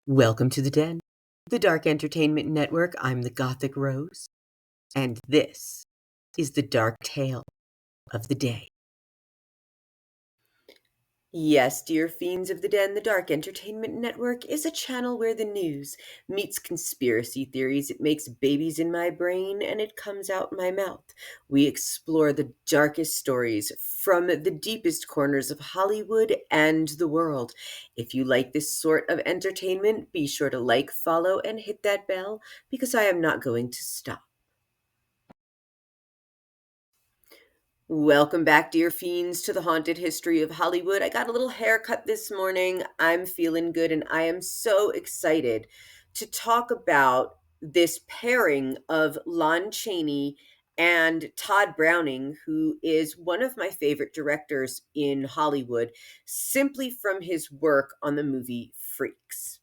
Welcome to the Den, the Dark Entertainment Network. I'm the Gothic Rose, and this is the dark tale of the day. Yes, dear fiends of the Den, the Dark Entertainment Network is a channel where the news meets conspiracy theories. It makes babies in my brain and it comes out my mouth. We explore the darkest stories from the deepest corners of Hollywood and the world. If you like this sort of entertainment, be sure to like, follow, and hit that bell because I am not going to stop. Welcome back, dear fiends, to the haunted history of Hollywood. I got a little haircut this morning. I'm feeling good, and I am so excited to talk about this pairing of Lon Chaney and Tod Browning, who is one of my favorite directors in Hollywood, simply from his work on the movie Freaks.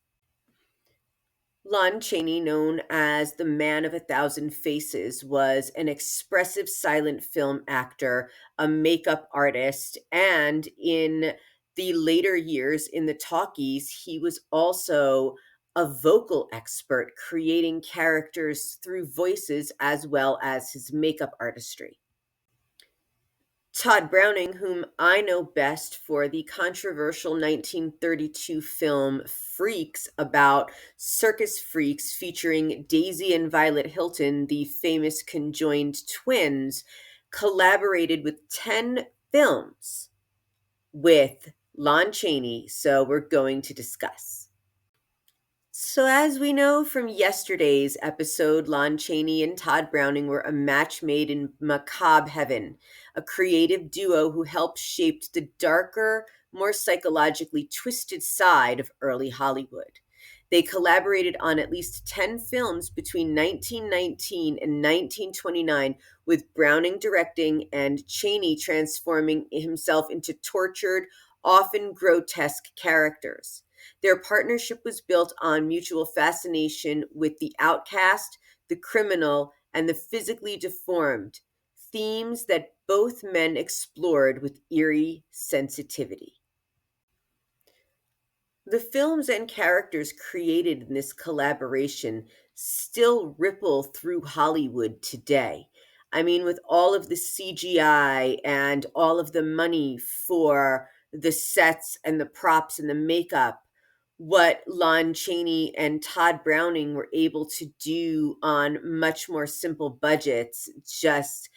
Lon Chaney, known as the Man of a Thousand Faces, was an expressive silent film actor, a makeup artist, and in the later years in the talkies, he was also a vocal expert, creating characters through voices as well as his makeup artistry. Tod Browning, whom I know best for the controversial 1932 film Freaks about circus freaks featuring Daisy and Violet Hilton, the famous conjoined twins, collaborated with 10 films with Lon Chaney. So we're going to discuss. So, as we know from yesterday's episode, Lon Chaney and Tod Browning were a match made in macabre heaven, a creative duo who helped shape the darker, more psychologically twisted side of early Hollywood. They collaborated on at least 10 films between 1919 and 1929, with Browning directing and Chaney transforming himself into tortured, often grotesque characters. Their partnership was built on mutual fascination with the outcast, the criminal, and the physically deformed, themes that both men explored with eerie sensitivity. The films and characters created in this collaboration still ripple through Hollywood today. I mean, with all of the CGI and all of the money for the sets and the props and the makeup, what Lon Chaney and Tod Browning were able to do on much more simple budgets just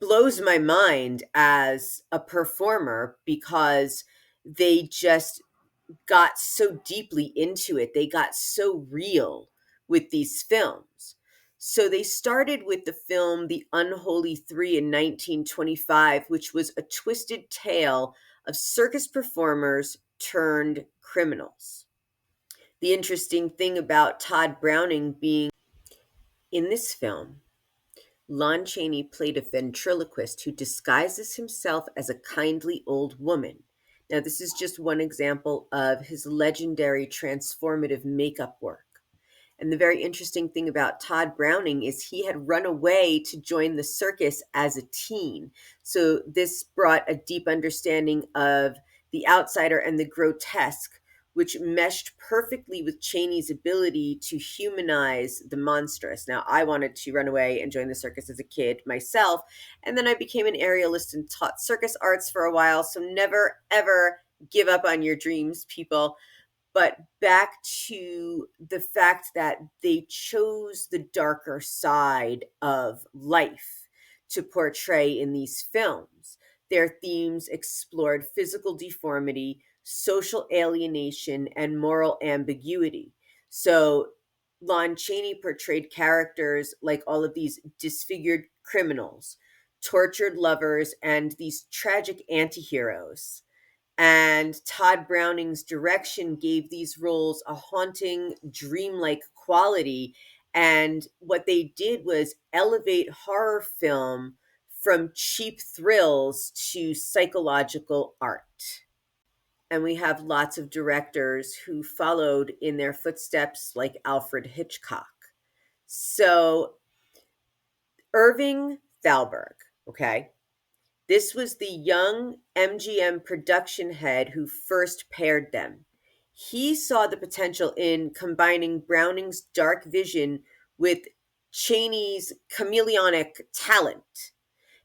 blows my mind as a performer because they just got so deeply into it. They got so real with these films. So they started with the film The Unholy Three in 1925, which was a twisted tale of circus performers turned criminals. The interesting thing about Tod Browning being in this film, Lon Chaney played a ventriloquist who disguises himself as a kindly old woman. Now, this is just one example of his legendary transformative makeup work. And the very interesting thing about Tod Browning is he had run away to join the circus as a teen. So this brought a deep understanding of the outsider and the grotesque, which meshed perfectly with Chaney's ability to humanize the monstrous. Now, I wanted to run away and join the circus as a kid myself, and then I became an aerialist and taught circus arts for a while. So never, ever give up on your dreams, people. But back to the fact that they chose the darker side of life to portray in these films. Their themes explored physical deformity, social alienation, and moral ambiguity. So Lon Chaney portrayed characters like all of these disfigured criminals, tortured lovers, and these tragic antiheroes. And Tod Browning's direction gave these roles a haunting, dreamlike quality. And what they did was elevate horror film from cheap thrills to psychological art. And we have lots of directors who followed in their footsteps, like Alfred Hitchcock. So, Irving Thalberg, okay? This was the young MGM production head who first paired them. He saw the potential in combining Browning's dark vision with Chaney's chameleonic talent.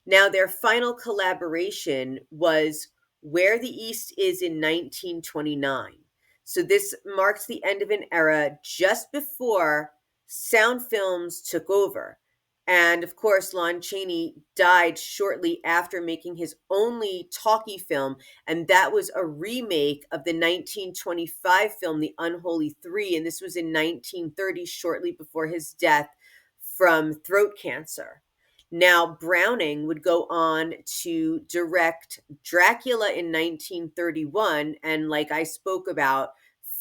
Now, their final collaboration was Where the East Is in 1929. So, this marks the end of an era just before sound films took over. And of course, Lon Chaney died shortly after making his only talkie film, and that was a remake of the 1925 film, The Unholy Three. And this was in 1930, shortly before his death from throat cancer. Now, Browning would go on to direct Dracula in 1931, and like I spoke about,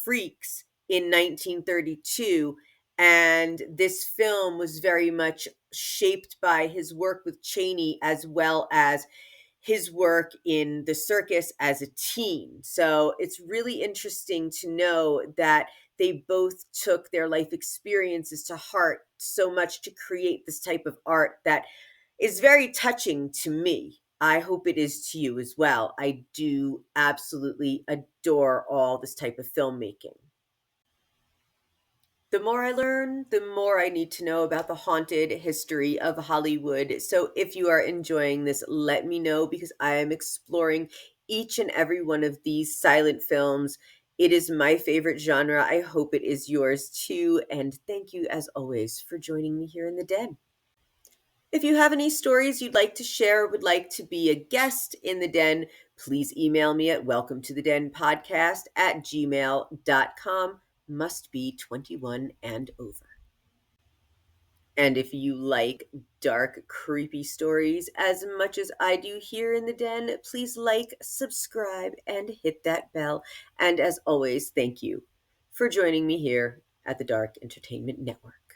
Freaks in 1932. And this film was very much shaped by his work with Chaney as well as his work in the circus as a teen. So it's really interesting to know that they both took their life experiences to heart so much to create this type of art that is very touching to me. I hope it is to you as well. I do absolutely adore all this type of filmmaking. The more I learn, the more I need to know about the haunted history of Hollywood. So if you are enjoying this, let me know because I am exploring each and every one of these silent films. It is my favorite genre. I hope it is yours too. And thank you, as always, for joining me here in the den. If you have any stories you'd like to share or would like to be a guest in the den, please email me at welcome to the den podcast at gmail.com. Must be 21 and over. And if you like dark, creepy stories as much as I do here in the den, please like, subscribe, and hit that bell. And as always, thank you for joining me here at the Dark Entertainment Network.